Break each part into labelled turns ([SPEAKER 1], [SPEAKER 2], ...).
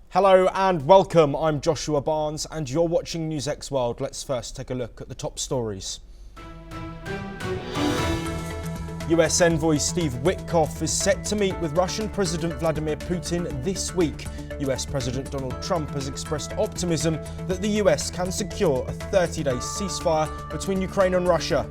[SPEAKER 1] Hello and welcome, I'm Joshua Barnes and you're watching NewsX World. Let's first take a look at the top stories. US envoy Steve Witkoff is set to meet with Russian President Vladimir Putin this week. US President Donald Trump has expressed optimism that the US can secure a 30-day ceasefire between Ukraine and Russia.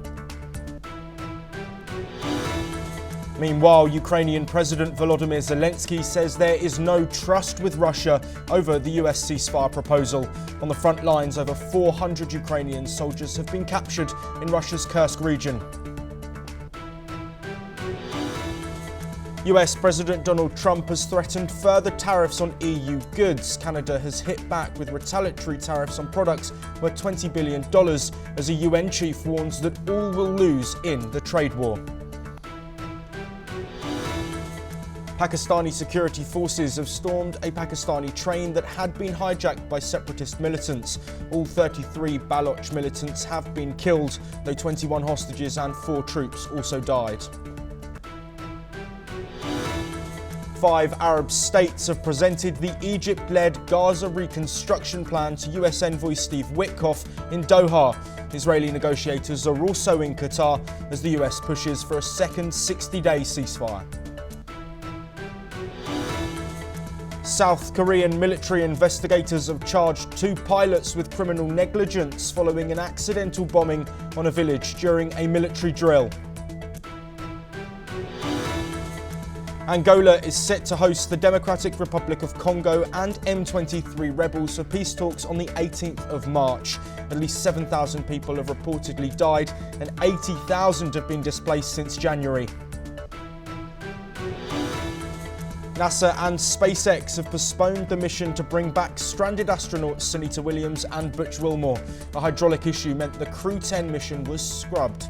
[SPEAKER 1] Meanwhile, Ukrainian President Volodymyr Zelensky says there is no trust with Russia over the US ceasefire proposal. On the front lines, over 400 Ukrainian soldiers have been captured in Russia's Kursk region. US President Donald Trump has threatened further tariffs on EU goods. Canada has hit back with retaliatory tariffs on products worth $20 billion as a UN chief warns that all will lose in the trade war. Pakistani security forces have stormed a Pakistani train that had been hijacked by separatist militants. All 33 Baloch militants have been killed, though 21 hostages and 4 troops also died. 5 Arab states have presented the Egypt-led Gaza reconstruction plan to US envoy Steve Witkoff in Doha. Israeli negotiators are also in Qatar as the US pushes for a second 60-day ceasefire. South Korean military investigators have charged 2 pilots with criminal negligence following an accidental bombing on a village during a military drill. Angola is set to host the Democratic Republic of Congo and M23 rebels for peace talks on the 18th of March. At least 7,000 people have reportedly died and 80,000 have been displaced since January. NASA and SpaceX have postponed the mission to bring back stranded astronauts Sunita Williams and Butch Wilmore. A hydraulic issue meant the Crew 10 mission was scrubbed.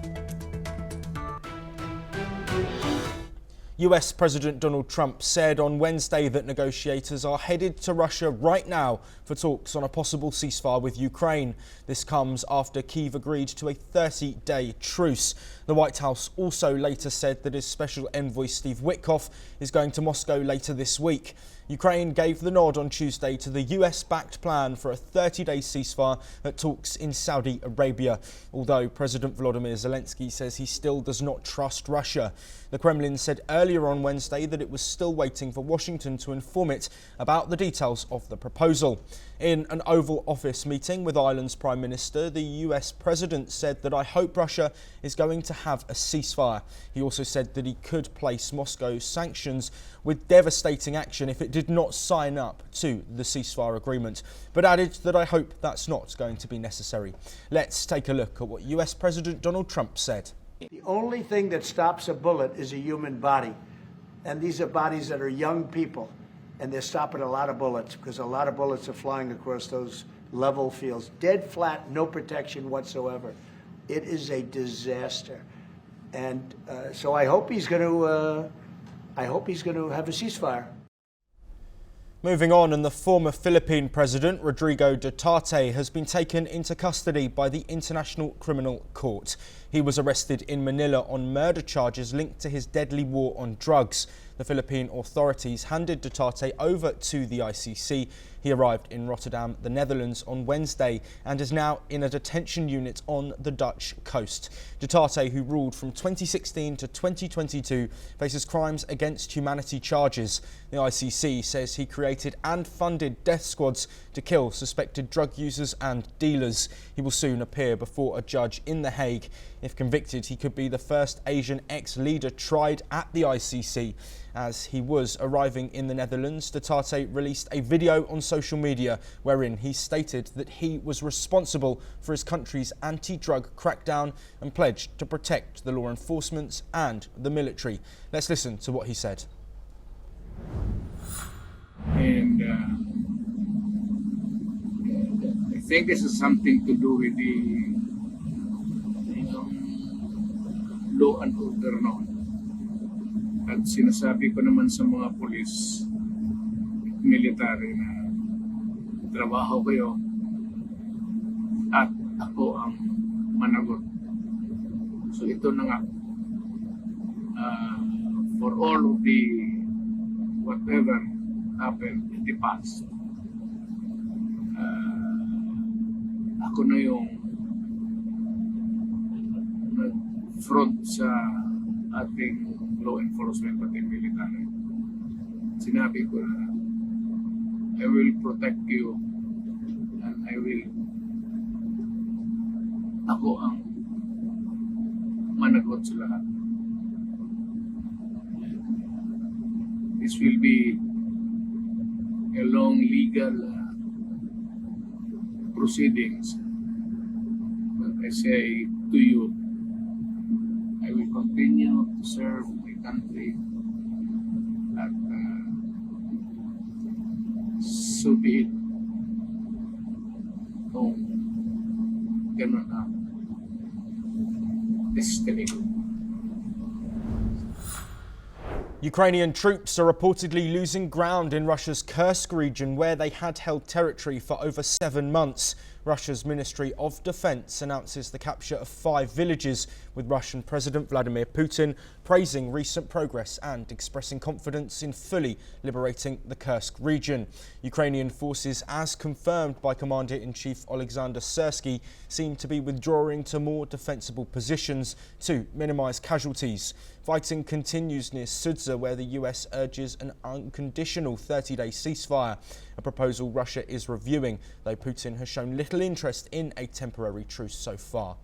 [SPEAKER 1] US President Donald Trump said on Wednesday that negotiators are headed to Russia right now for talks on a possible ceasefire with Ukraine. This comes after Kyiv agreed to a 30-day truce. The White House also later said that his special envoy Steve Witkoff is going to Moscow later this week. Ukraine gave the nod on Tuesday to the US-backed plan for a 30-day ceasefire at talks in Saudi Arabia, although President Volodymyr Zelensky says he still does not trust Russia. The Kremlin said earlier on Wednesday that it was still waiting for Washington to inform it about the details of the proposal. In an Oval Office meeting with Ireland's Prime Minister, the US President said that "I hope Russia is going to have a ceasefire." He also said that he could place Moscow's sanctions with devastating action if it did not sign up to the ceasefire agreement, but added that "I hope that's not going to be necessary." Let's take a look at what US President Donald Trump said.
[SPEAKER 2] The only thing that stops a bullet is a human body. And these are bodies that are young people. And they're stopping a lot of bullets because a lot of bullets are flying across those level fields. Dead flat, no protection whatsoever. It is a disaster. And so I hope he's going to have a ceasefire.
[SPEAKER 1] Moving on, and the former Philippine President, Rodrigo Duterte, has been taken into custody by the International Criminal Court. He was arrested in Manila on murder charges linked to his deadly war on drugs. The Philippine authorities handed Duterte over to the ICC. He arrived in Rotterdam, the Netherlands, on Wednesday and is now in a detention unit on the Dutch coast. Duterte, who ruled from 2016 to 2022, faces crimes against humanity charges. The ICC says he created and funded death squads to kill suspected drug users and dealers. He will soon appear before a judge in The Hague. If convicted, he could be the first Asian ex-leader tried at the ICC. As he was arriving in the Netherlands, Duterte released a video on social media wherein he stated that he was responsible for his country's anti-drug crackdown and pledged to protect the law enforcement and the military. Let's listen to what he said.
[SPEAKER 3] And I think this is something to do with the law and order noon. At sinasabi ko naman sa mga pulis, military na trabaho kayo at ako ang managot. So ito na nga, for all of the whatever happened in the past. Ako na yung nag-front sa ating law enforcement pati military. Sinabi ko na I will protect you and ako ang managot sa lahat. This will be a long legal proceedings. But I say to you, I will continue to serve my country at so be it. Kung gano'n ang destiny ko.
[SPEAKER 1] Ukrainian troops are reportedly losing ground in Russia's Kursk region, where they had held territory for over 7 months. Russia's Ministry of Defense announces the capture of 5 villages, with Russian President Vladimir Putin praising recent progress and expressing confidence in fully liberating the Kursk region. Ukrainian forces, as confirmed by Commander-in-Chief Alexander Syrsky, seem to be withdrawing to more defensible positions to minimise casualties. Fighting continues near Sudza, where the US urges an unconditional 30-day ceasefire, a proposal Russia is reviewing, though Putin has shown little interest in a temporary truce so far.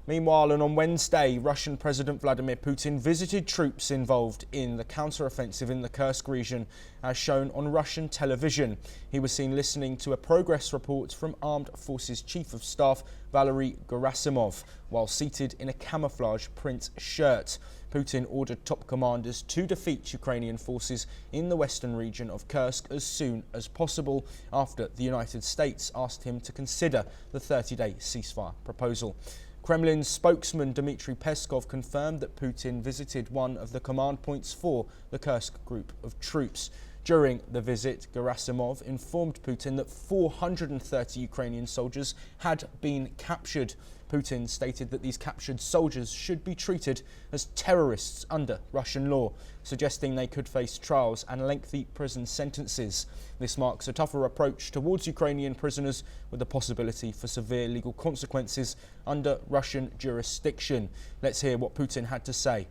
[SPEAKER 1] Meanwhile, and on Wednesday, Russian President Vladimir Putin visited troops involved in the counter-offensive in the Kursk region, as shown on Russian television. He was seen listening to a progress report from Armed Forces Chief of Staff Valery Gerasimov, while seated in a camouflage print shirt. Putin ordered top commanders to defeat Ukrainian forces in the western region of Kursk as soon as possible, after the United States asked him to consider the 30-day ceasefire proposal. Kremlin spokesman Dmitry Peskov confirmed that Putin visited one of the command points for the Kursk group of troops. During the visit, Gerasimov informed Putin that 430 Ukrainian soldiers had been captured. Putin stated that these captured soldiers should be treated as terrorists under Russian law, suggesting they could face trials and lengthy prison sentences. This marks a tougher approach towards Ukrainian prisoners, with the possibility for severe legal consequences under Russian jurisdiction. Let's hear what Putin had to say.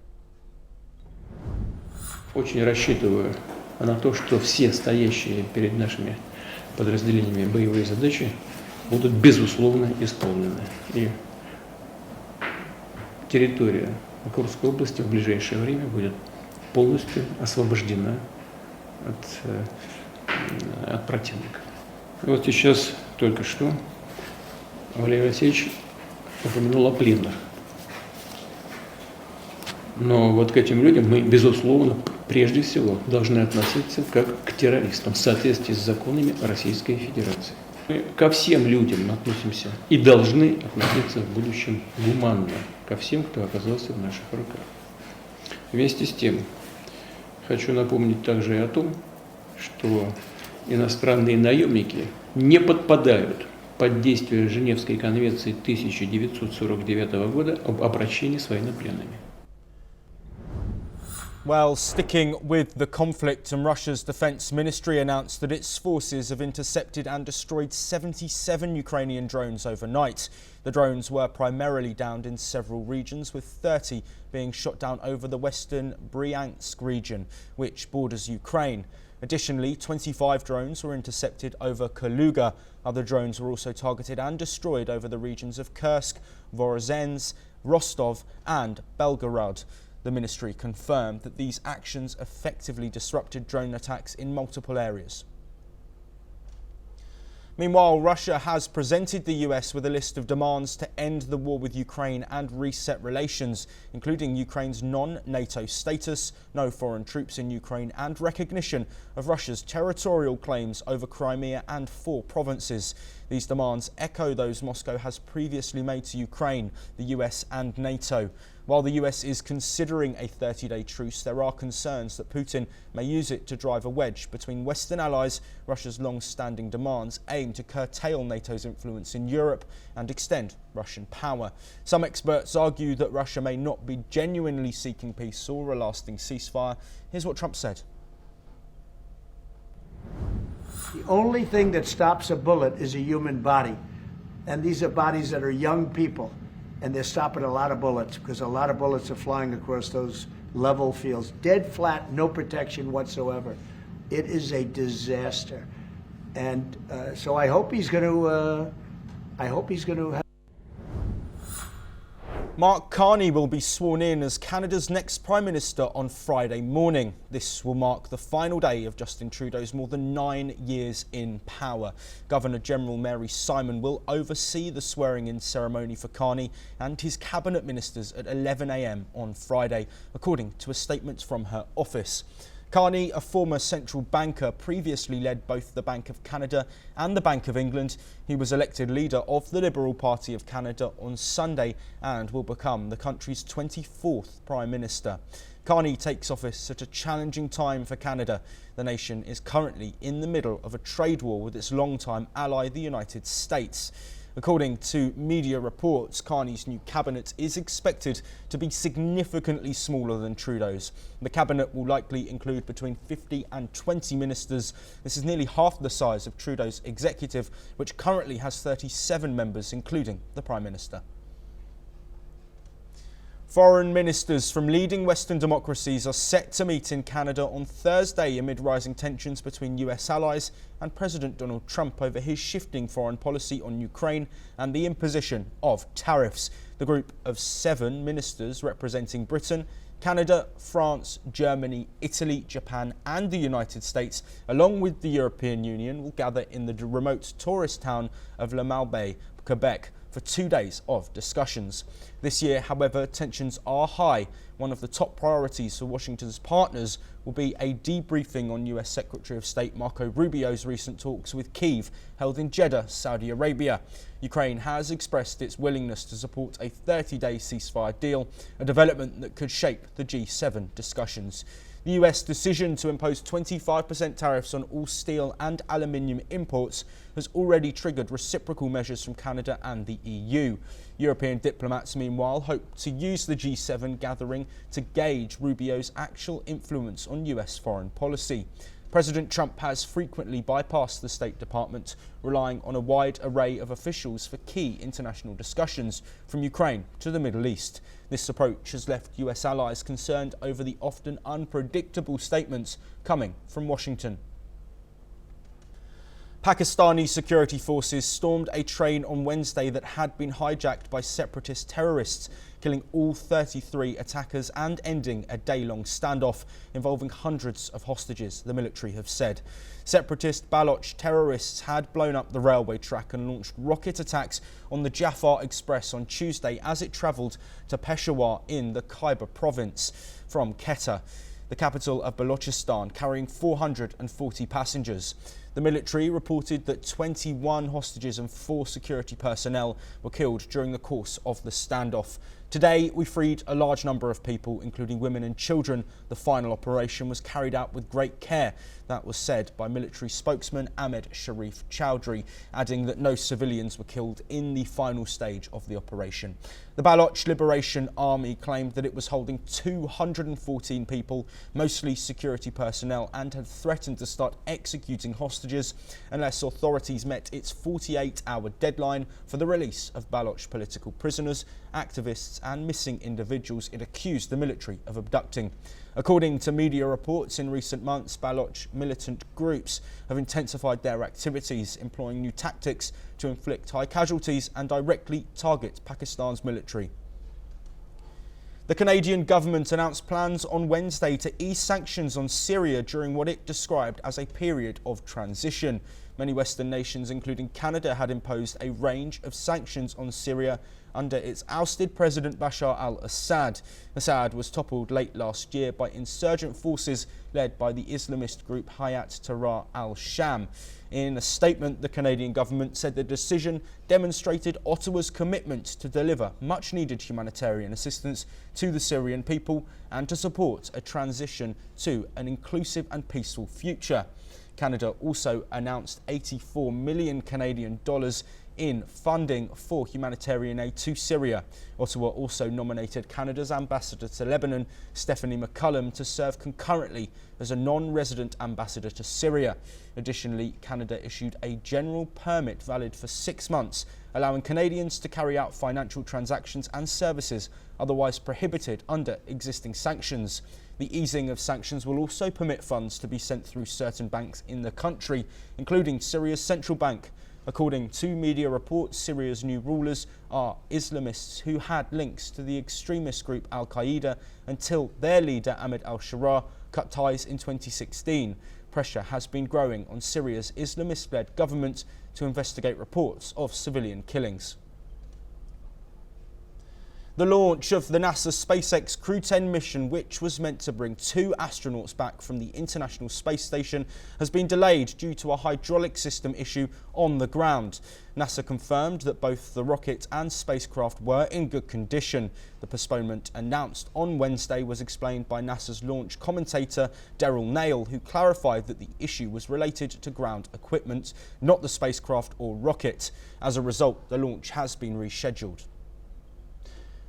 [SPEAKER 4] Очень рассчитываю на то, что все стоящие перед нашими подразделениями боевые задачи будут безусловно исполнены. И территория Курской области в ближайшее время будет полностью освобождена от противника. И вот сейчас только что Валерий Васильевич упомянул о пленных. Но вот к этим людям мы, безусловно, прежде всего должны относиться как к террористам в соответствии с законами Российской Федерации. Мы ко всем людям относимся и должны относиться в будущем гуманно, ко всем, кто оказался в наших руках. Вместе с тем, хочу напомнить также и о том, что иностранные наемники не подпадают под действие Женевской конвенции 1949 года об обращении с военнопленными.
[SPEAKER 1] Well, sticking with the conflict, and Russia's defense ministry announced that its forces have intercepted and destroyed 77 Ukrainian drones overnight. The drones were primarily downed in several regions, with 30 being shot down over the western Bryansk region, which borders Ukraine. Additionally, 25 drones were intercepted over Kaluga. Other drones were also targeted and destroyed over the regions of Kursk, Voronezh, Rostov and Belgorod. The ministry confirmed that these actions effectively disrupted drone attacks in multiple areas. Meanwhile, Russia has presented the US with a list of demands to end the war with Ukraine and reset relations, including Ukraine's non-NATO status, no foreign troops in Ukraine, and recognition of Russia's territorial claims over Crimea and 4 provinces. These demands echo those Moscow has previously made to Ukraine, the US and NATO. While the US is considering a 30-day truce, there are concerns that Putin may use it to drive a wedge between Western allies. Russia's long-standing demands aim to curtail NATO's influence in Europe and extend Russian power. Some experts argue that Russia may not be genuinely seeking peace or a lasting ceasefire. Here's what Trump said.
[SPEAKER 2] The only thing that stops a bullet is a human body. And these are bodies that are young people. And they're stopping a lot of bullets because a lot of bullets are flying across those level fields. Dead flat, no protection whatsoever. It is a disaster. And so I hope he's going to have.
[SPEAKER 1] Mark Carney will be sworn in as Canada's next Prime Minister on Friday morning. This will mark the final day of Justin Trudeau's more than 9 years in power. Governor-General Mary Simon will oversee the swearing-in ceremony for Carney and his cabinet ministers at 11 a.m. on Friday, according to a statement from her office. Carney, a former central banker, previously led both the Bank of Canada and the Bank of England. He was elected leader of the Liberal Party of Canada on Sunday and will become the country's 24th Prime Minister. Carney takes office at a challenging time for Canada. The nation is currently in the middle of a trade war with its longtime ally, the United States. According to media reports, Carney's new cabinet is expected to be significantly smaller than Trudeau's. The cabinet will likely include between 50 and 20 ministers. This is nearly half the size of Trudeau's executive, which currently has 37 members, including the Prime Minister. Foreign ministers from leading Western democracies are set to meet in Canada on Thursday amid rising tensions between US allies and President Donald Trump over his shifting foreign policy on Ukraine and the imposition of tariffs. The group of 7 ministers representing Britain, Canada, France, Germany, Italy, Japan and the United States, along with the European Union, will gather in the remote tourist town of Le Malbaie, Quebec, for 2 days of discussions. This year, however, tensions are high. One of the top priorities for Washington's partners will be a debriefing on US Secretary of State Marco Rubio's recent talks with Kyiv, held in Jeddah, Saudi Arabia. Ukraine has expressed its willingness to support a 30-day ceasefire deal, a development that could shape the G7 discussions. The US decision to impose 25% tariffs on all steel and aluminium imports has already triggered reciprocal measures from Canada and the EU. European diplomats, meanwhile, hope to use the G7 gathering to gauge Rubio's actual influence on US foreign policy. President Trump has frequently bypassed the State Department, relying on a wide array of officials for key international discussions, from Ukraine to the Middle East. This approach has left US allies concerned over the often unpredictable statements coming from Washington. Pakistani security forces stormed a train on Wednesday that had been hijacked by separatist terrorists, killing all 33 attackers and ending a day-long standoff involving hundreds of hostages, the military have said. Separatist Baloch terrorists had blown up the railway track and launched rocket attacks on the Jafar Express on Tuesday as it travelled to Peshawar in the Khyber province from Quetta, the capital of Balochistan, carrying 440 passengers. The military reported that 21 hostages and 4 security personnel were killed during the course of the standoff. Today, we freed a large number of people, including women and children. The final operation was carried out with great care. That was said by military spokesman Ahmed Sharif Chowdhury, adding that no civilians were killed in the final stage of the operation. The Baloch Liberation Army claimed that it was holding 214 people, mostly security personnel, and had threatened to start executing hostages unless authorities met its 48-hour deadline for the release of Baloch political prisoners, activists and missing individuals it accused the military of abducting. According to media reports, in recent months, Baloch militant groups have intensified their activities, employing new tactics to inflict high casualties and directly target Pakistan's military. The Canadian government announced plans on Wednesday to ease sanctions on Syria during what it described as a period of transition. Many Western nations, including Canada, had imposed a range of sanctions on Syria under its ousted President Bashar al-Assad. Assad was toppled late last year by insurgent forces led by the Islamist group Hayat Tahrir al-Sham. In a statement, the Canadian government said the decision demonstrated Ottawa's commitment to deliver much-needed humanitarian assistance to the Syrian people and to support a transition to an inclusive and peaceful future. Canada also announced 84 million Canadian dollars in funding for humanitarian aid to Syria. Ottawa also nominated Canada's ambassador to Lebanon, Stephanie McCullum, to serve concurrently as a non-resident ambassador to Syria. Additionally, Canada issued a general permit valid for 6 months, allowing Canadians to carry out financial transactions and services otherwise prohibited under existing sanctions. The easing of sanctions will also permit funds to be sent through certain banks in the country, including Syria's central bank. According to media reports, Syria's new rulers are Islamists who had links to the extremist group Al-Qaeda until their leader Ahmed al-Sharaa cut ties in 2016. Pressure has been growing on Syria's Islamist-led government to investigate reports of civilian killings. The launch of the NASA SpaceX Crew 10 mission, which was meant to bring 2 astronauts back from the International Space Station, has been delayed due to a hydraulic system issue on the ground. NASA confirmed that both the rocket and spacecraft were in good condition. The postponement announced on Wednesday was explained by NASA's launch commentator Daryl Nail, who clarified that the issue was related to ground equipment, not the spacecraft or rocket. As a result, the launch has been rescheduled.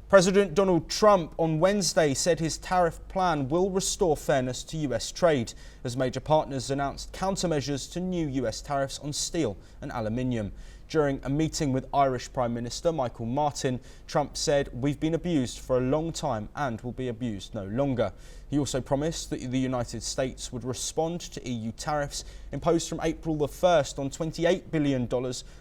[SPEAKER 1] President Donald Trump on Wednesday said his tariff plan will restore fairness to US trade, as major partners announced countermeasures to new US tariffs on steel and aluminium. During a meeting with Irish Prime Minister Michael Martin, Trump said, "We've been abused for a long time and will be abused no longer." He also promised that the United States would respond to EU tariffs imposed from April the 1st on $28 billion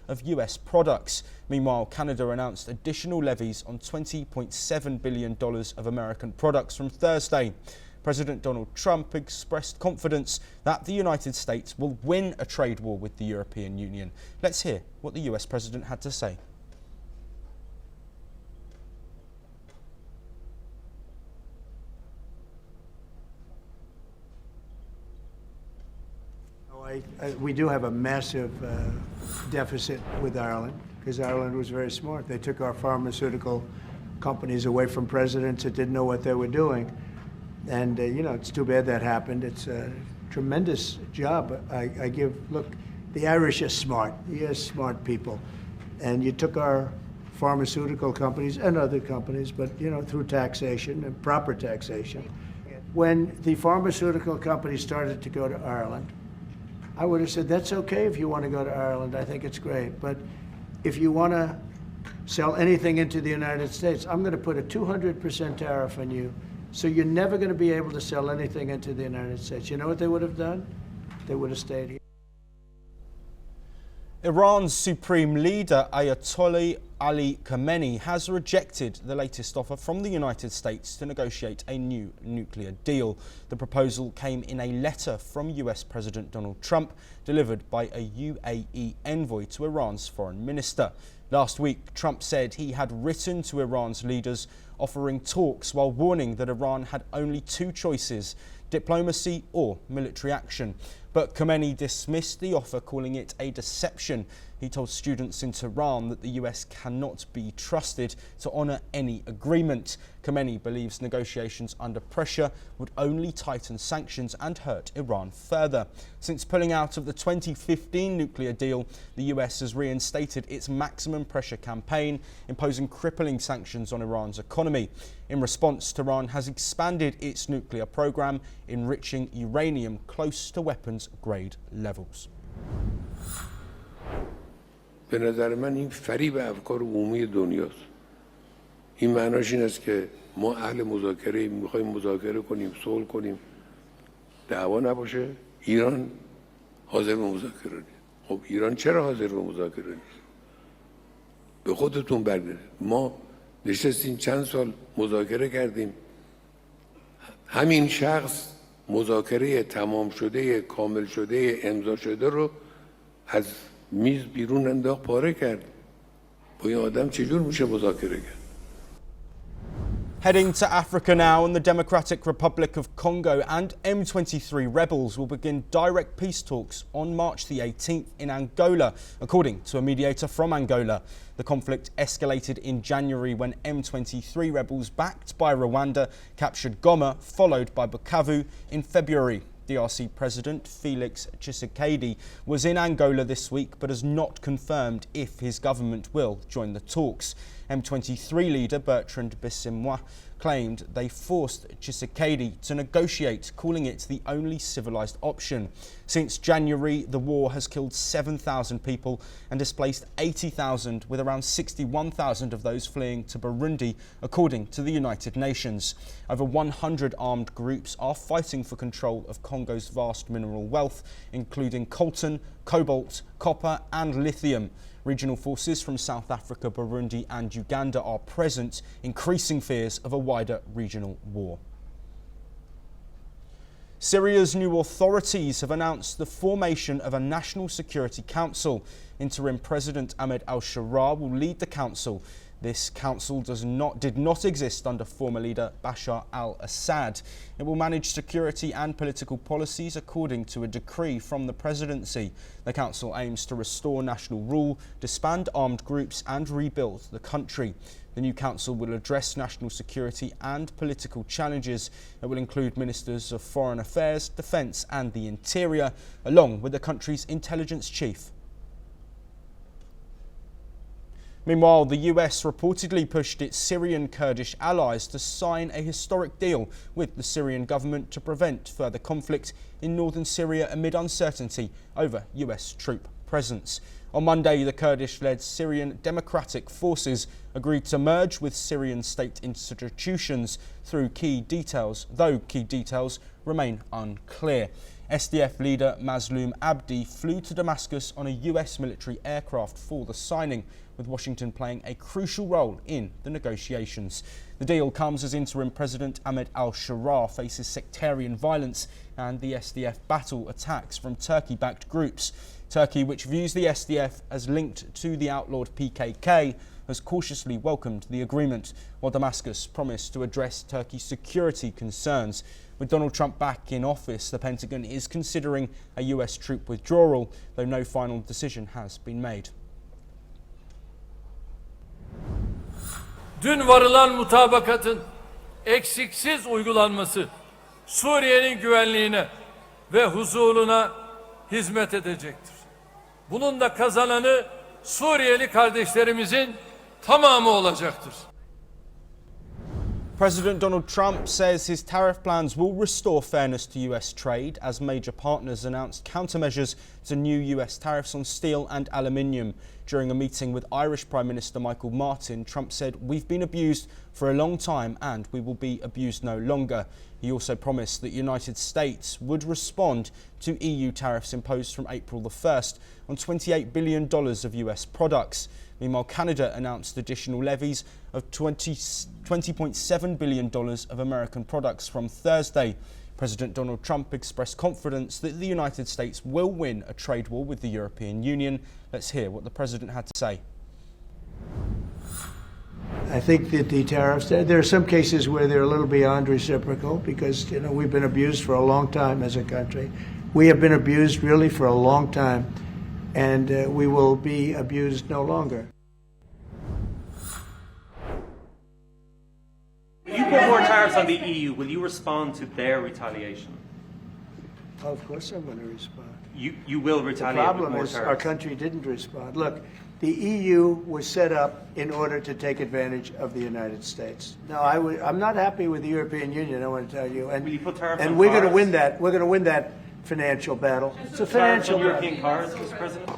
[SPEAKER 1] of US products. Meanwhile, Canada announced additional levies on $20.7 billion of American products from Thursday. President Donald Trump expressed confidence that the United States will win a trade war with the European Union. Let's hear what the US president had to say.
[SPEAKER 2] We do have a massive deficit with Ireland, because Ireland was very smart. They took our pharmaceutical companies away from presidents that didn't know what they were doing. And, you know, it's too bad that happened. It's a tremendous job. Look, the Irish are smart. You're smart people. And you took our pharmaceutical companies and other companies, but, you know, through taxation and proper taxation. When the pharmaceutical companies started to go to Ireland, I would have said, that's okay if you want to go to Ireland. I think it's great. But if you want to sell anything into the United States, I'm going to put a 200% tariff on you. So you're never going to be able to sell anything into the United States. You know what they would have done? They would have stayed here.
[SPEAKER 1] Iran's supreme leader, Ayatollah Ali Khamenei, has rejected the latest offer from the United States to negotiate a new nuclear deal. The proposal came in a letter from US President Donald Trump, delivered by a UAE envoy to Iran's foreign minister. Last week, Trump said he had written to Iran's leaders offering talks, while warning that Iran had only 2 choices: diplomacy or military action. But Khamenei dismissed the offer, calling it a deception. He told students in Tehran that the US cannot be trusted to honour any agreement. Khamenei believes negotiations under pressure would only tighten sanctions and hurt Iran further. Since pulling out of the 2015 nuclear deal, the US has reinstated its maximum pressure campaign, imposing crippling sanctions on Iran's economy. In response, Tehran has expanded its nuclear program, enriching uranium close to weapons-grade levels.
[SPEAKER 5] به نظر من این فریب افکار عمومی دنیاست. این معناش این است که ما اهل مذاکره میخوایم مذاکره کنیم، صلح کنیم، دعوا نباشه. ایران حاضر به مذاکره نیست. خب ایران چرا حاضر به مذاکره نیست؟ به خودتون برگردید. ما نشستیم چند سال مذاکره کردیم. همین شخص مذاکره تمام شده، کامل شده، امضا شده رو از میز بیرون انداخت پاره کرد. با این آدم چجور میشه مذاکره کرد؟
[SPEAKER 1] Heading to Africa now, and the Democratic Republic of Congo and M23 rebels will begin direct peace talks on March the 18th in Angola, according to a mediator from Angola. The conflict escalated in January when M23 rebels backed by Rwanda captured Goma, followed by Bukavu in February. DRC President Felix Tshisekedi was in Angola this week but has not confirmed if his government will join the talks. M23 leader Bertrand Bisimwa claimed they forced Tshisekedi to negotiate, calling it the only civilised option. Since January, the war has killed 7,000 people and displaced 80,000, with around 61,000 of those fleeing to Burundi, according to the United Nations. Over 100 armed groups are fighting for control of Congo's vast mineral wealth, including coltan, cobalt, copper and lithium. Regional forces from South Africa, Burundi and Uganda are present, increasing fears of a wider regional war. Syria's new authorities have announced the formation of a National Security Council. Interim President Ahmed al-Sharaa will lead the council. This council did not exist under former leader Bashar al-Assad. It will manage security and political policies according to a decree from the presidency. The council aims to restore national rule, disband armed groups and rebuild the country. The new council will address national security and political challenges. It will include ministers of foreign affairs, defence and the interior, along with the country's intelligence chief. Meanwhile, the US reportedly pushed its Syrian Kurdish allies to sign a historic deal with the Syrian government to prevent further conflict in northern Syria amid uncertainty over US troop presence. On Monday, the Kurdish-led Syrian Democratic Forces agreed to merge with Syrian state institutions though key details remain unclear. SDF leader Mazloum Abdi flew to Damascus on a US military aircraft for the signing, with Washington playing a crucial role in the negotiations. The deal comes as interim President Ahmed al-Sharaa faces sectarian violence and the SDF battle attacks from Turkey-backed groups. Turkey, which views the SDF as linked to the outlawed PKK, has cautiously welcomed the agreement, while Damascus promised to address Turkey's security concerns. With Donald Trump back in office, the Pentagon is considering a US troop withdrawal, though no final decision has been made.
[SPEAKER 6] Dün varılan mutabakatın eksiksiz uygulanması Suriye'nin güvenliğine ve huzuruna hizmet edecektir. Bunun da kazananı Suriyeli kardeşlerimizin tamamı olacaktır.
[SPEAKER 1] President Donald Trump says his tariff plans will restore fairness to US trade as major partners announced countermeasures to new US tariffs on steel and aluminium. During a meeting with Irish Prime Minister Michael Martin, Trump said, "We've been abused for a long time and we will be abused no longer." He also promised that United States would respond to EU tariffs imposed from April the 1st on $28 billion of US products. Meanwhile, Canada announced additional levies of $20.7 billion of American products from Thursday. President Donald Trump expressed confidence that the United States will win a trade war with the European Union. Let's hear what the president had to say.
[SPEAKER 2] I think that the tariffs, there are some cases where they're a little beyond reciprocal because, we've been abused for a long time as a country. We have been abused really for a long time, and we will be abused no longer.
[SPEAKER 7] If you put more tariffs on the EU, will you respond to their retaliation?
[SPEAKER 2] Of course I'm going to respond.
[SPEAKER 7] You will retaliate with more tariffs.
[SPEAKER 2] The problem is our country didn't respond. Look, the EU was set up in order to take advantage of the United States. No, I'm not happy with the European Union, I want to tell you. And,
[SPEAKER 7] will you put tariffs
[SPEAKER 2] and
[SPEAKER 7] on
[SPEAKER 2] we're
[SPEAKER 7] cars?
[SPEAKER 2] going to win that. We're going to win that financial battle. It's a financial battle.
[SPEAKER 7] European cars, Mr. President?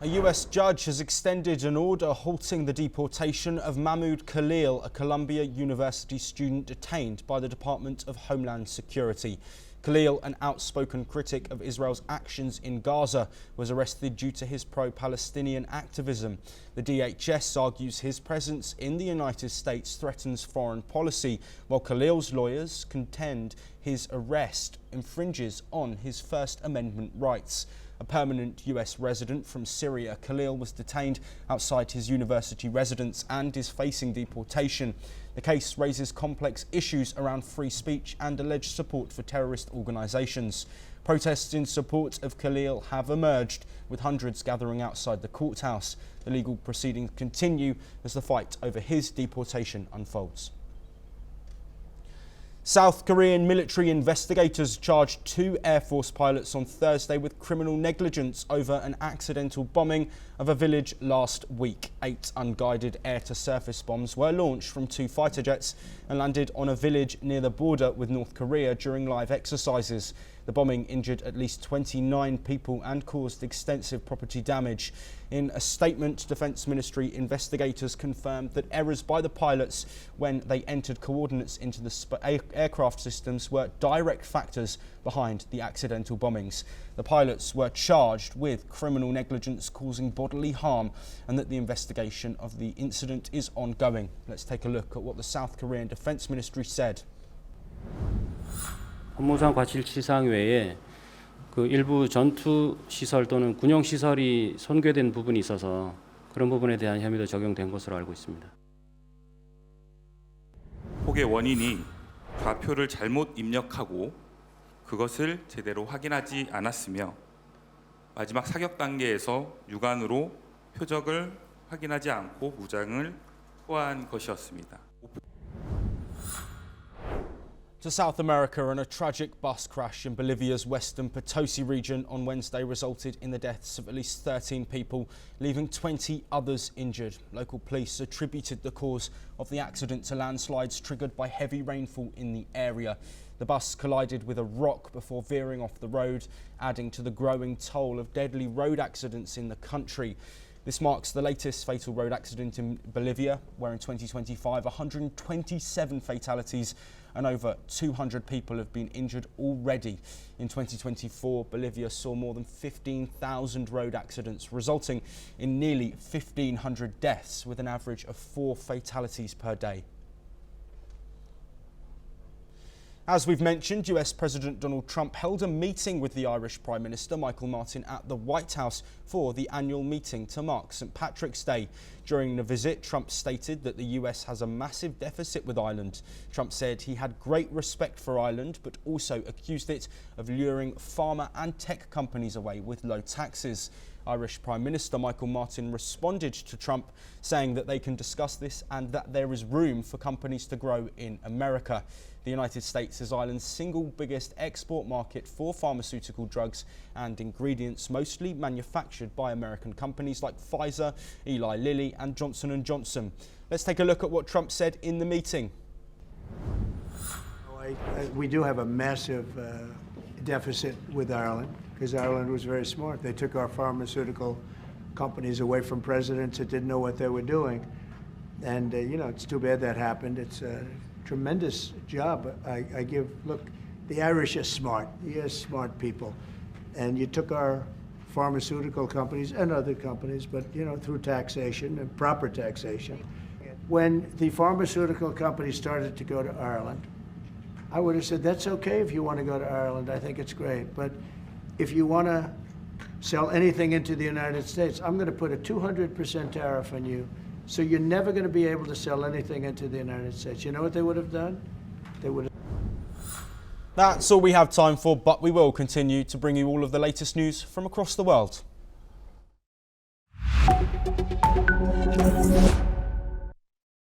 [SPEAKER 1] A US judge has extended an order halting the deportation of Mahmoud Khalil, a Columbia University student detained by the Department of Homeland Security. Khalil, an outspoken critic of Israel's actions in Gaza, was arrested due to his pro-Palestinian activism. The DHS argues his presence in the United States threatens foreign policy, while Khalil's lawyers contend his arrest infringes on his First Amendment rights. A permanent US resident from Syria, Khalil was detained outside his university residence and is facing deportation. The case raises complex issues around free speech and alleged support for terrorist organisations. Protests in support of Khalil have emerged, with hundreds gathering outside the courthouse. The legal proceedings continue as the fight over his deportation unfolds. South Korean military investigators charged 2 Air Force pilots on Thursday with criminal negligence over an accidental bombing of a village last week. 8 unguided air-to-surface bombs were launched from 2 fighter jets and landed on a village near the border with North Korea during live exercises. The bombing injured at least 29 people and caused extensive property damage. In a statement, Defence Ministry investigators confirmed that errors by the pilots when they entered coordinates into the aircraft systems were direct factors behind the accidental bombings. The pilots were charged with criminal negligence causing bodily harm and that the investigation of the incident is ongoing. Let's take a look at what the South Korean Defence Ministry said.
[SPEAKER 8] 업무상 과실치상 외에 일부 전투 시설 또는 군용 시설이 손괴된 부분이 있어서 그런 부분에 대한 혐의도 적용된 것으로 알고 있습니다.
[SPEAKER 9] 폭의 원인이 좌표를 잘못 입력하고 그것을 제대로 확인하지 않았으며 마지막 사격 단계에서 육안으로 표적을 확인하지 않고 무장을 포한 것이었습니다.
[SPEAKER 1] To South America, and a tragic bus crash in Bolivia's western Potosi region on Wednesday resulted in the deaths of at least 13 people, leaving 20 others injured. Local police attributed the cause of the accident to landslides triggered by heavy rainfall in the area. The bus collided with a rock before veering off the road, adding to the growing toll of deadly road accidents in the country. This marks the latest fatal road accident in Bolivia, where in 2025 127 fatalities and over 200 people have been injured already. In 2024, Bolivia saw more than 15,000 road accidents, resulting in nearly 1,500 deaths, with an average of 4 fatalities per day. As we've mentioned, US President Donald Trump held a meeting with the Irish Prime Minister Michael Martin at the White House for the annual meeting to mark St. Patrick's Day. During the visit, Trump stated that the US has a massive deficit with Ireland. Trump said he had great respect for Ireland, but also accused it of luring pharma and tech companies away with low taxes. Irish Prime Minister Michael Martin responded to Trump, saying that they can discuss this and that there is room for companies to grow in America. The United States is Ireland's single biggest export market for pharmaceutical drugs and ingredients, mostly manufactured by American companies like Pfizer, Eli Lilly and Johnson & Johnson. Let's take a look at what Trump said in the meeting.
[SPEAKER 2] We do have a massive deficit with Ireland, because Ireland was very smart. They took our pharmaceutical companies away from presidents that didn't know what they were doing. And, you know, it's too bad that happened. It's a tremendous job I give. Look, the Irish are smart. You're smart people. And you took our pharmaceutical companies and other companies, but, you know, through taxation and proper taxation. When the pharmaceutical companies started to go to Ireland, I would have said, that's okay if you want to go to Ireland. I think it's great. But if you want to sell anything into the United States, I'm going to put a 200% tariff on you. So you're never going to be able to sell anything into the United States. You know what they would have done? They would have.
[SPEAKER 1] That's all we have time for, but we will continue to bring you all of the latest news from across the world.